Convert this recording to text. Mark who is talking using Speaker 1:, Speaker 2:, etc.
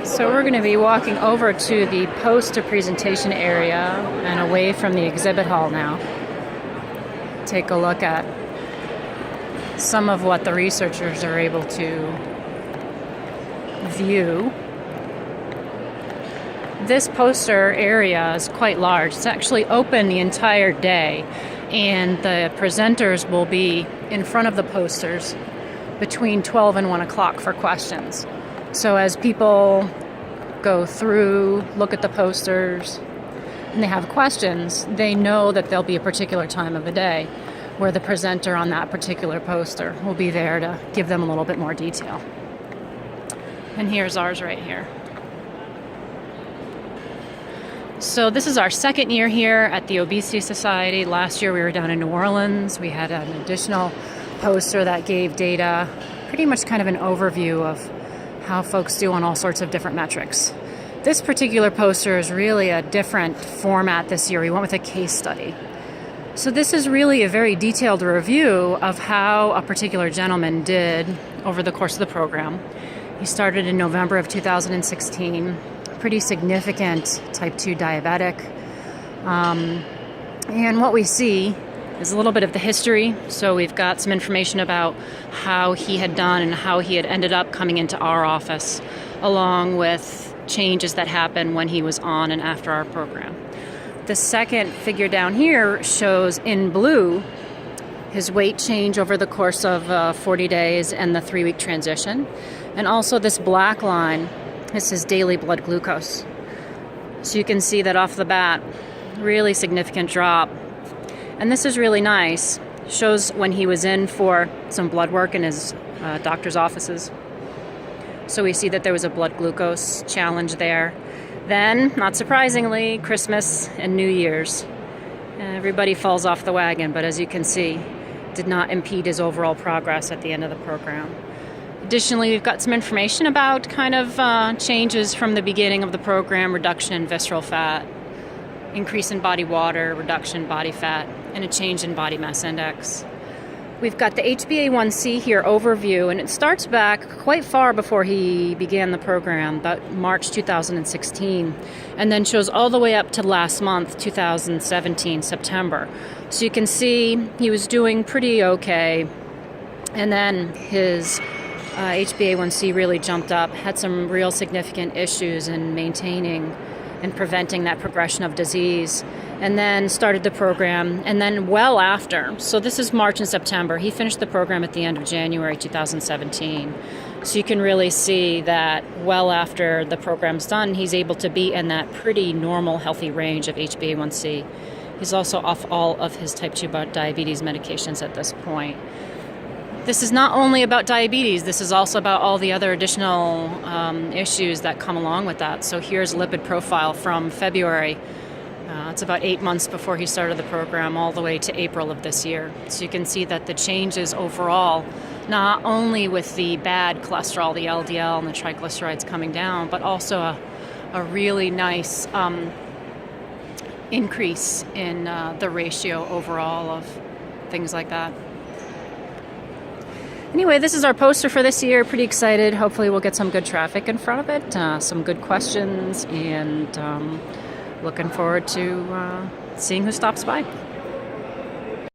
Speaker 1: So we're going to be walking over to the poster presentation area and away from the exhibit hall now. Take a look at some of what the researchers are able to view. This poster area is quite large. It's actually open the entire day, and the presenters will be in front of the posters between 12 and 1 o'clock for questions. So as people go through, look at the posters, and they have questions, they know that there'll be a particular time of the day where the presenter on that particular poster will be there to give them a little bit more detail. And here's ours right here. So this is our second year here at the Obesity Society. Last year we were down in New Orleans. We had an additional poster that gave data, pretty much kind of an overview of how folks do on all sorts of different metrics. This particular poster is really a different format this year. We went with a case study. So this is really a very detailed review of how a particular gentleman did over the course of the program. He started in November of 2016, pretty significant type 2 diabetic. And what we see is a little bit of the history. So we've got some information about how he had done and how he had ended up coming into our office, along with changes that happened when he was on and after our program. The second figure down here shows in blue his weight change over the course of 40 days and the 3-week transition. And also this black line is his daily blood glucose. So you can see that off the bat, really significant drop. And this is really nice. Shows when he was in for some blood work in his doctor's offices. So we see that there was a blood glucose challenge there. Then, not surprisingly, Christmas and New Year's. Everybody falls off the wagon, but as you can see, did not impede his overall progress at the end of the program. Additionally, we've got some information about kind of changes from the beginning of the program: reduction in visceral fat, increase in body water, reduction in body fat, and a change in body mass index. We've got the HbA1c here overview, and it starts back quite far before he began the program, about March 2016, and then shows all the way up to last month, 2017, September. So you can see he was doing pretty okay, and then his HbA1c really jumped up, had some real significant issues in maintaining and preventing that progression of disease, and then started the program. And then well after, so this is March and September, he finished the program at the end of January 2017. So you can really see that well after the program's done, he's able to be in that pretty normal, healthy range of HbA1c. He's also off all of his type 2 diabetes medications at this point. This is not only about diabetes, this is also about all the other additional issues that come along with that. So here's a lipid profile from February. It's about 8 months before he started the program, all the way to April of this year. So you can see that the changes overall, not only with the bad cholesterol, the LDL and the triglycerides coming down, but also a really nice increase in the ratio overall of things like that. Anyway, this is our poster for this year. Pretty excited. Hopefully we'll get some good traffic in front of it, some good questions, and looking forward to seeing who stops by.